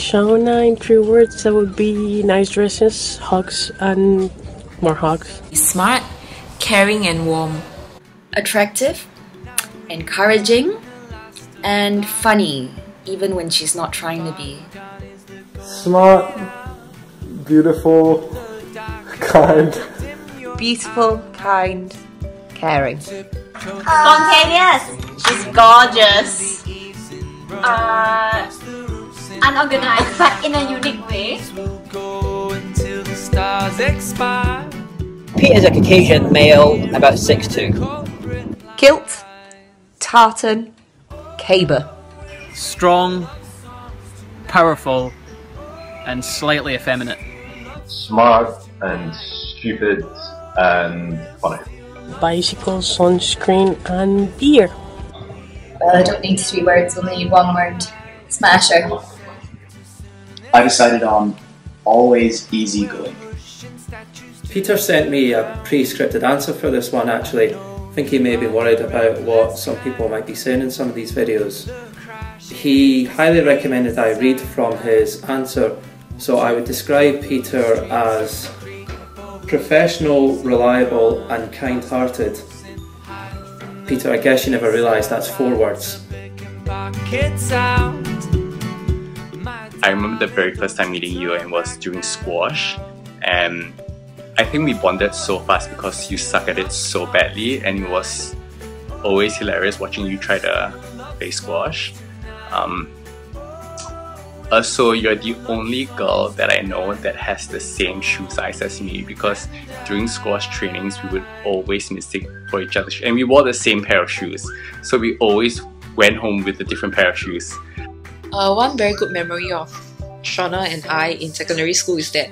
Shauna, in 3 words, that would be nice dresses, hugs, and more hugs. Smart, caring and warm. Attractive, encouraging, and funny, even when she's not trying to be. Smart, beautiful, kind. Beautiful, kind, caring. Spontaneous. She's gorgeous. Unorganized, but in a unique way. Peter's a Caucasian male, about 6'2". Kilt, tartan, caber. Strong, powerful, and slightly effeminate. Smart and stupid and funny. Bicycle, sunscreen, and beer. Well, I don't need 3 words, only 1 word. Smasher. I decided on always easygoing. Peter sent me a pre-scripted answer for this one actually. I think he may be worried about what some people might be saying in some of these videos. He highly recommended I read from his answer, so I would describe Peter as professional, reliable and kind-hearted. Peter, I guess you never realised that's 4 words. I remember the very first time meeting you and was during squash, and I think we bonded so fast because you suck at it so badly, and it was always hilarious watching you try to play squash. So you're the only girl that I know that has the same shoe size as me, because during squash trainings we would always mistake for each other's shoes, and we wore the same pair of shoes, so we always went home with a different pair of shoes. One very good memory of Shauna and I in secondary school is that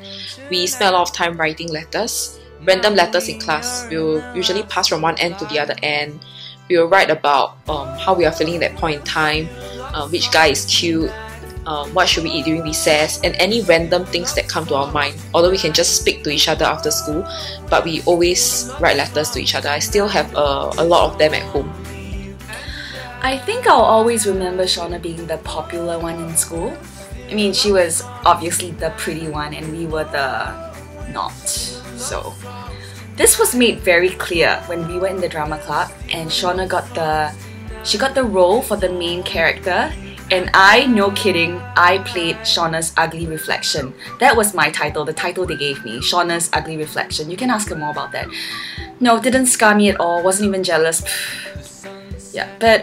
we spent a lot of time writing letters, random letters in class. We'll usually pass from one end to the other end. We'll write about how we are feeling at that point in time, which guy is cute, what should we eat during recess, and any random things that come to our mind. Although we can just speak to each other after school, but we always write letters to each other. I still have a lot of them at home. I think I'll always remember Shauna being the popular one in school. I mean, she was obviously the pretty one and we were the not. So this was made very clear when we were in the drama club and Shauna got the role for the main character, and I, no kidding, I played Shauna's ugly reflection. That was my title, the title they gave me, Shauna's ugly reflection. You can ask her more about that. No, it didn't scar me at all, wasn't even jealous. Yeah, but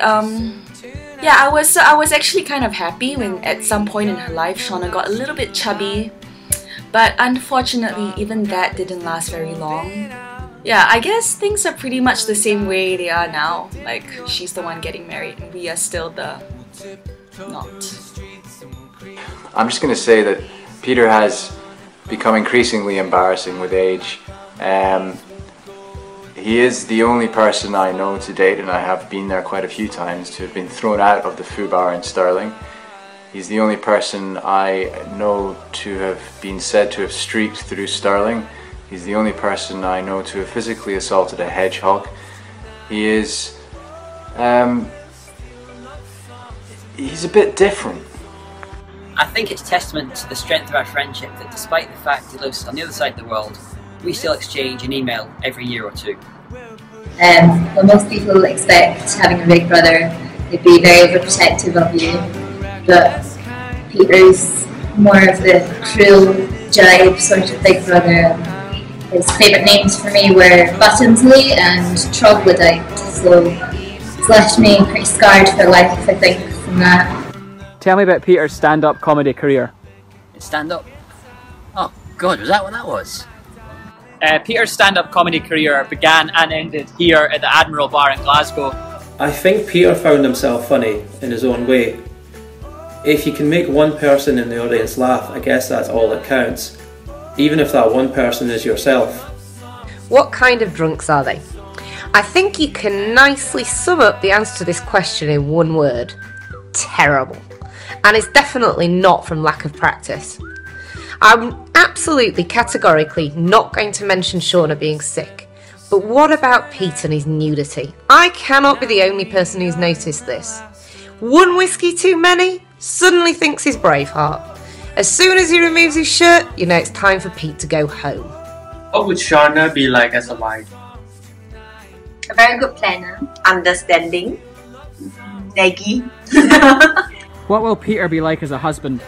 yeah, I was actually kind of happy when at some point in her life Shauna got a little bit chubby, but unfortunately even that didn't last very long. Yeah, I guess things are pretty much the same way they are now. Like, she's the one getting married and we are still the not. I'm just going to say that Peter has become increasingly embarrassing with age. He is the only person I know to date, and I have been there quite a few times, to have been thrown out of the Foo Bar in Stirling. He's the only person I know to have been said to have streaked through Stirling. He's the only person I know to have physically assaulted a hedgehog. He is... he's a bit different. I think it's testament to the strength of our friendship that despite the fact he lives on the other side of the world, we still exchange an email every year or two. Well, most people expect having a big brother, they'd be very overprotective of you, but Peter's more of the cruel, jive sort of big brother. His favourite names for me were Buttonsley and Troglodyte, so it's left me pretty scarred for life, I think, from that. Tell me about Peter's stand-up comedy career. Stand-up? Oh God, was that what that was? Peter's stand-up comedy career began and ended here at the Admiral Bar in Glasgow. I think Peter found himself funny in his own way. If you can make one person in the audience laugh, I guess that's all that counts, even if that one person is yourself. What kind of drunks are they? I think you can nicely sum up the answer to this question in 1 word: terrible. And it's definitely not from lack of practice. I'm absolutely categorically not going to mention Shauna being sick, but what about Pete and his nudity? I cannot be the only person who's noticed this. 1 whiskey too many? Suddenly thinks he's Braveheart. As soon as he removes his shirt, you know it's time for Pete to go home. What would Shauna be like as a wife? A very good planner. Understanding. Naggy. What will Peter be like as a husband?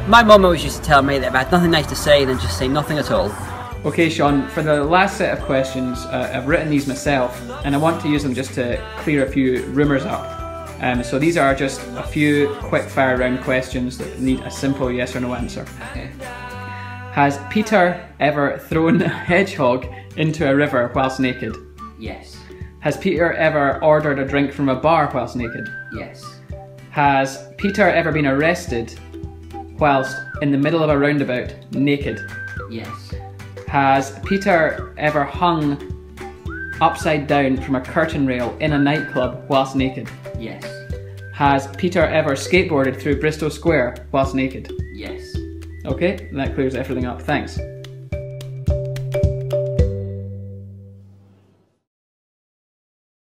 My mum always used to tell me that if I had nothing nice to say, then just say nothing at all. Okay, Sean, for the last set of questions, I've written these myself, and I want to use them just to clear a few rumours up. So these are just a few quick fire round questions that need a simple yes or no answer. Okay. Has Peter ever thrown a hedgehog into a river whilst naked? Yes. Has Peter ever ordered a drink from a bar whilst naked? Yes. Has Peter ever been arrested whilst in the middle of a roundabout naked? Yes. Has Peter ever hung upside down from a curtain rail in a nightclub whilst naked? Yes. Has Peter ever skateboarded through Bristol Square whilst naked? Yes. Okay, that clears everything up. Thanks.